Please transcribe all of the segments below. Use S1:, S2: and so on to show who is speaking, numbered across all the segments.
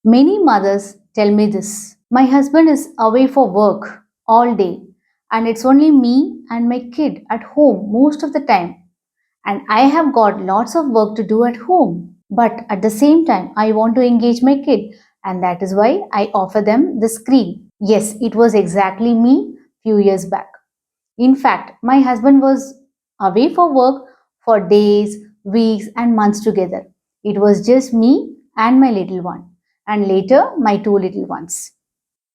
S1: Many mothers tell me this. My husband is away for work all day, and it's only me and my kid at home most of the time. And I have got lots of work to do at home. But at the same time, I want to engage my kid, and that is why I offer them the screen. Yes, it was exactly me few years back. In fact, my husband was away for work for days, weeks, and months together. It was just me and my little one, and later my two little ones.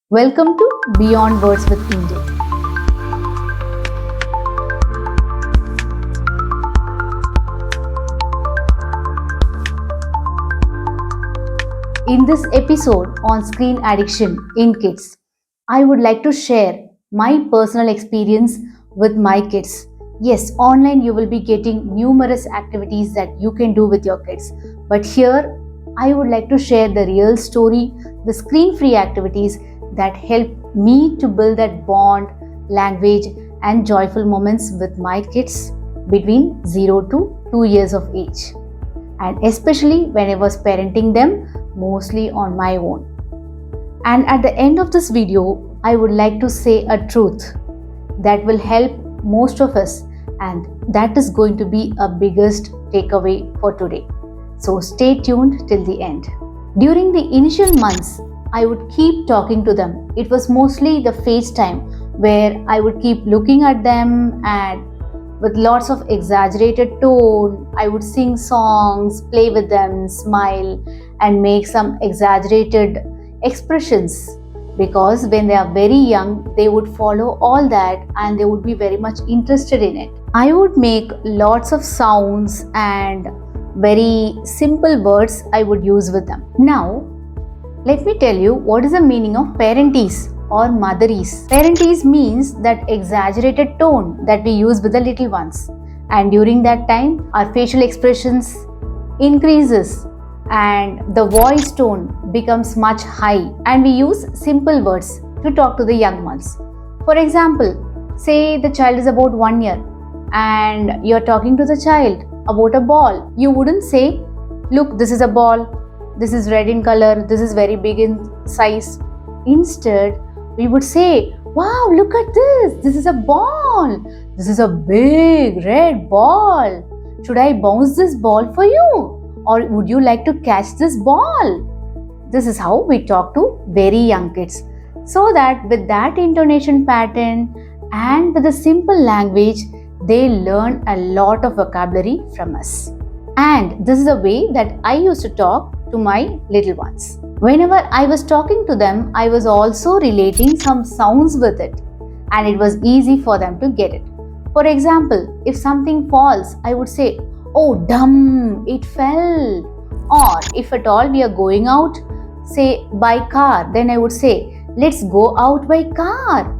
S1: Welcome to Beyond Words with Indu. In this episode on screen addiction in kids, I would like to share my personal experience with my kids. Yes, online you will be getting numerous activities that you can do with your kids, but here I would like to share the real story, the screen free activities that help me to build that bond, language, and joyful moments with my kids between 0 to 2 years of age, and especially when I was parenting them mostly on my own. And at the end of this video, I would like to say a truth that will help most of us, and that is going to be a biggest takeaway for today. So stay tuned till the end. During the initial months, I would keep talking to them. It was mostly the FaceTime where I would keep looking at them, and with lots of exaggerated tone, I would sing songs, play with them, smile, and make some exaggerated expressions, because when they are very young, they would follow all that and they would be very much interested in it. I would make lots of sounds and very simple words I would use with them. Now, let me tell you what is the meaning of parentese or motherese. Parentese means that exaggerated tone that we use with the little ones, and during that time our facial expressions increases and the voice tone becomes much high, and we use simple words to talk to the young ones. For example, say the child is about 1 year and you're talking to the child about a ball. You wouldn't say, look, this is a ball, this is red in color, this is very big in size. Instead, we would say, wow, look at this is a ball, this is a big red ball. Should I bounce this ball for you? Or would you like to catch this ball? This is how we talk to very young kids. So that with that intonation pattern and with a simple language, they learn a lot of vocabulary from us. And this is the way that I used to talk to my little ones. Whenever I was talking to them, I was also relating some sounds with it, and it was easy for them to get it. For example, if something falls, I would say, oh dumb, it fell. Or if at all we are going out, say by car, then I would say, let's go out by car.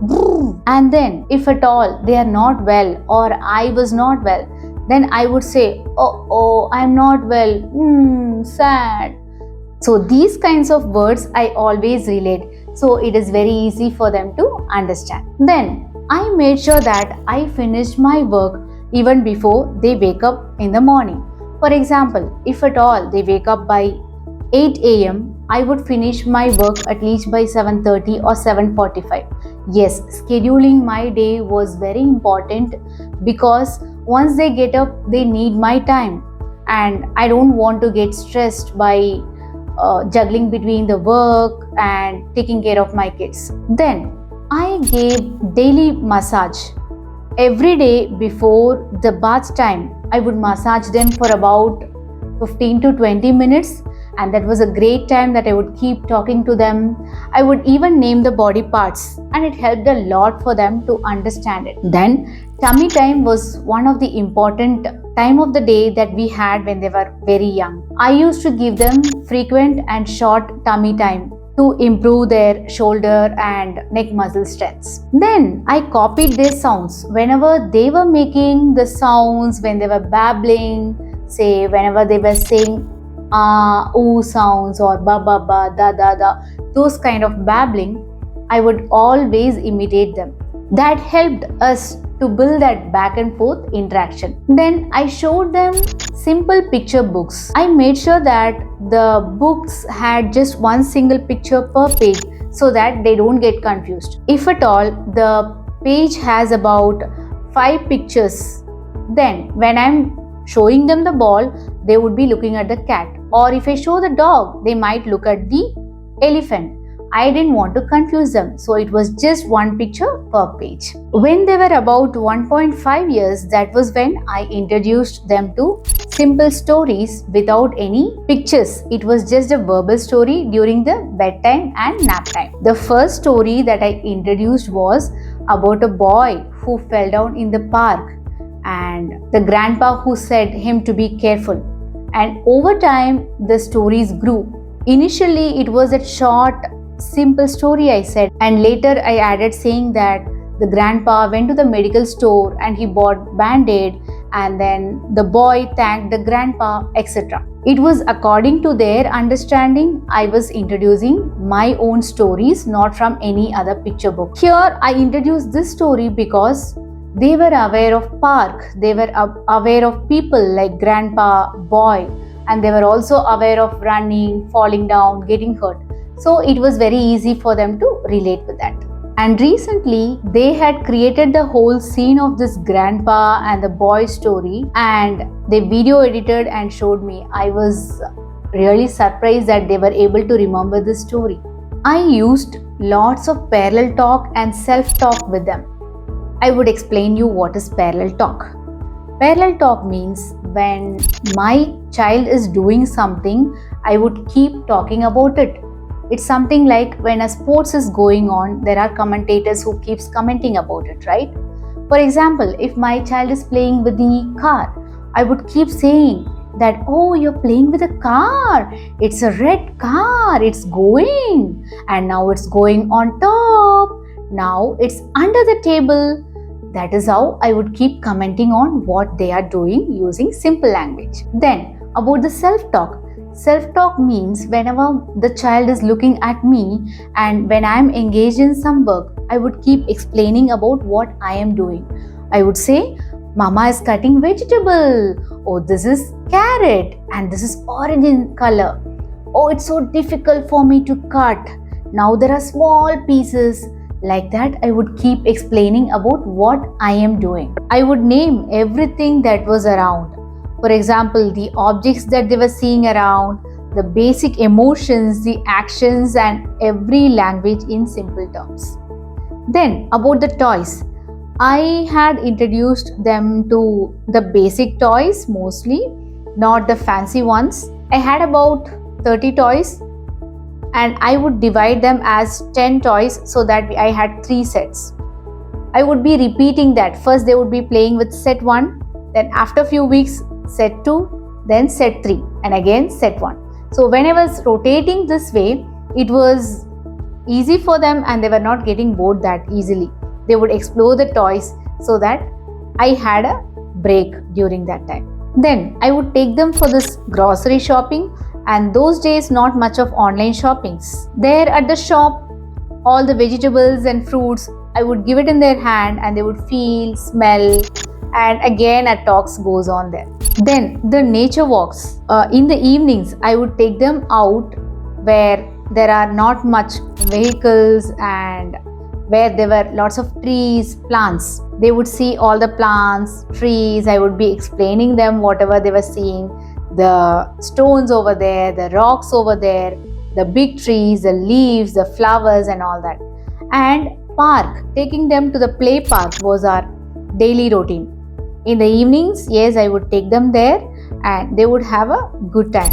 S1: And then if at all they are not well or I was not well, then I would say, oh, I'm not well, sad. So these kinds of words I always relate, so it is very easy for them to understand. Then I made sure that I finished my work even before they wake up in the morning. For example, if at all they wake up by 8 a.m., I would finish my work at least by 7:30 or 7:45. Yes, scheduling my day was very important, because once they get up, they need my time, and I don't want to get stressed by juggling between the work and taking care of my kids. Then I gave daily massage. Every day before the bath time, I would massage them for about 15 to 20 minutes, and that was a great time that I would keep talking to them. I would even name the body parts, and it helped a lot for them to understand it. Then tummy time was one of the important time of the day that we had when they were very young. I used to give them frequent and short tummy time to improve their shoulder and neck muscle strengths. Then I copied their sounds. Whenever they were making the sounds, when they were babbling, say whenever they were saying ooh sounds or ba ba ba, da da da, those kind of babbling, I would always imitate them. That helped us to build that back and forth interaction. Then I showed them simple picture books. I made sure that the books had just one single picture per page so that they don't get confused. If at all the page has about 5 pictures, then when I'm showing them the ball, they would be looking at the cat. Or if I show the dog, they might look at the elephant. I didn't want to confuse them, so it was just one picture per page. When they were about 1.5 years, that was when I introduced them to simple stories without any pictures. It was just a verbal story during the bedtime and nap time. The first story that I introduced was about a boy who fell down in the park and the grandpa who said him to be careful. And over time, the stories grew. Initially, it was a short, simple story I said, and later I added saying that the grandpa went to the medical store and he bought band-aid, and then the boy thanked the grandpa, etc. It was according to their understanding. I was introducing my own stories, not from any other picture book. Here I introduced this story because they were aware of park, they were aware of people like grandpa, boy, and they were also aware of running, falling down, getting hurt. So it was very easy for them to relate with that. And recently they had created the whole scene of this grandpa and the boy story, and they video edited and showed me. I was really surprised that they were able to remember this story. I used lots of parallel talk and self-talk with them. I would explain you what is parallel talk. Parallel talk means when my child is doing something, I would keep talking about it. It's something like when a sports is going on, there are commentators who keeps commenting about it, right? For example, if my child is playing with the car, I would keep saying that, oh, you're playing with a car. It's a red car. It's going. And now it's going on top. Now it's under the table. That is how I would keep commenting on what they are doing using simple language. Then about the self-talk. Self-talk means whenever the child is looking at me and when I am engaged in some work, I would keep explaining about what I am doing. I would say, Mama is cutting vegetable. Oh, this is carrot and this is orange in color. Oh, it's so difficult for me to cut. Now there are small pieces. Like that, I would keep explaining about what I am doing. I would name everything that was around. For example, the objects that they were seeing around, the basic emotions, the actions, and every language in simple terms. Then, about the toys. I had introduced them to the basic toys mostly, not the fancy ones. I had about 30 toys. And I would divide them as 10 toys so that I had 3 sets. I would be repeating that. First they would be playing with set 1, then after a few weeks set 2, then set 3, and again set 1. So when I was rotating this way, it was easy for them and they were not getting bored that easily. They would explore the toys so that I had a break during that time. Then I would take them for this grocery shopping. And those days, not much of online shoppings. There at the shop, all the vegetables and fruits, I would give it in their hand and they would feel, smell, and again a talks goes on there. Then the nature walks. In the evenings, I would take them out where there are not much vehicles and where there were lots of trees, plants. They would see all the plants, trees. I would be explaining them whatever they were seeing. The stones over there, the rocks over there, the big trees, the leaves, the flowers and all that. And park, taking them to the play park was our daily routine. In the evenings, yes, I would take them there and they would have a good time.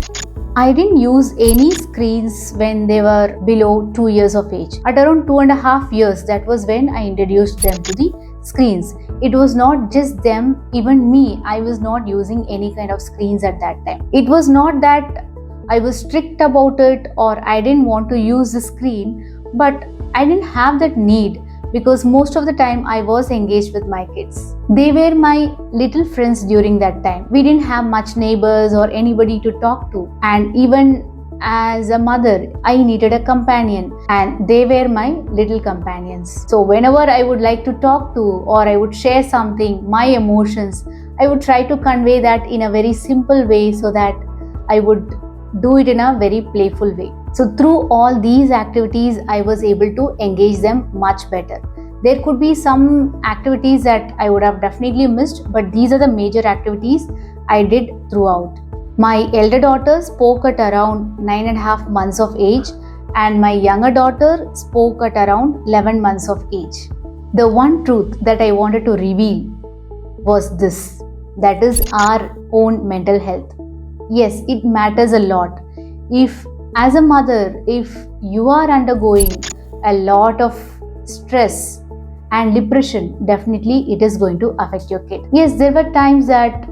S1: I didn't use any screens when they were below 2 years of age. At around 2.5 years, that was when I introduced them to the screens. It was not just them, even me, I was not using any kind of screens at that time. It was not that I was strict about it or I didn't want to use the screen, but I didn't have that need because most of the time I was engaged with my kids. They were my little friends during that time. We didn't have much neighbors or anybody to talk to, and even As a mother, I needed a companion, and they were my little companions. So, whenever I would like to talk to or I would share something, my emotions, I would try to convey that in a very simple way so that I would do it in a very playful way. So, through all these activities, I was able to engage them much better. There could be some activities that I would have definitely missed, but these are the major activities I did throughout. My elder daughter spoke at around 9.5 months of age, and my younger daughter spoke at around 11 months of age. The one truth that I wanted to reveal was this, that is our own mental health. Yes, it matters a lot. If, as a mother, if you are undergoing a lot of stress and depression, definitely it is going to affect your kid. Yes, there were times that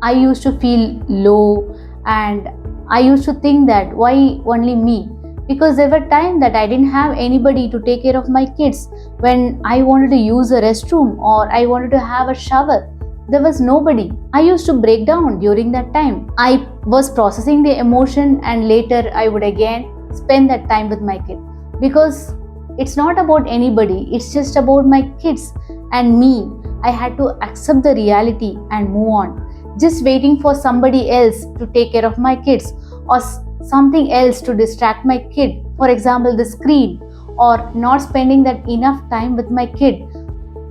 S1: I used to feel low and I used to think that why only me? Because there were times that I didn't have anybody to take care of my kids. When I wanted to use a restroom or I wanted to have a shower, there was nobody. I used to break down during that time. I was processing the emotion and later I would again spend that time with my kid. Because it's not about anybody, it's just about my kids and me. I had to accept the reality and move on. Just waiting for somebody else to take care of my kids or something else to distract my kid, for example the screen, or not spending that enough time with my kid.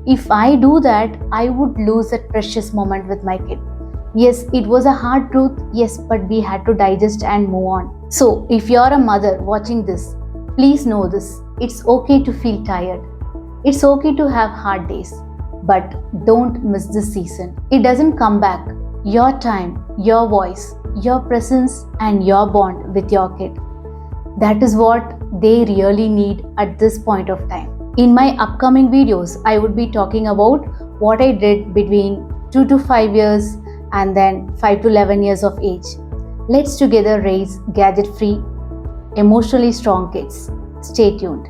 S1: If I do that, I would lose that precious moment with my kid. Yes, it was a hard truth, yes, but we had to digest and move on. So if you're a mother watching this, please know this, it's okay to feel tired, it's okay to have hard days, but don't miss this season. It doesn't come back. Your time, your voice, your presence and your bond with your kid. That is what they really need at this point of time. In my upcoming videos, I would be talking about what I did between 2 to 5 years and then 5 to 11 years of age. Let's together raise gadget-free, emotionally strong kids. Stay tuned.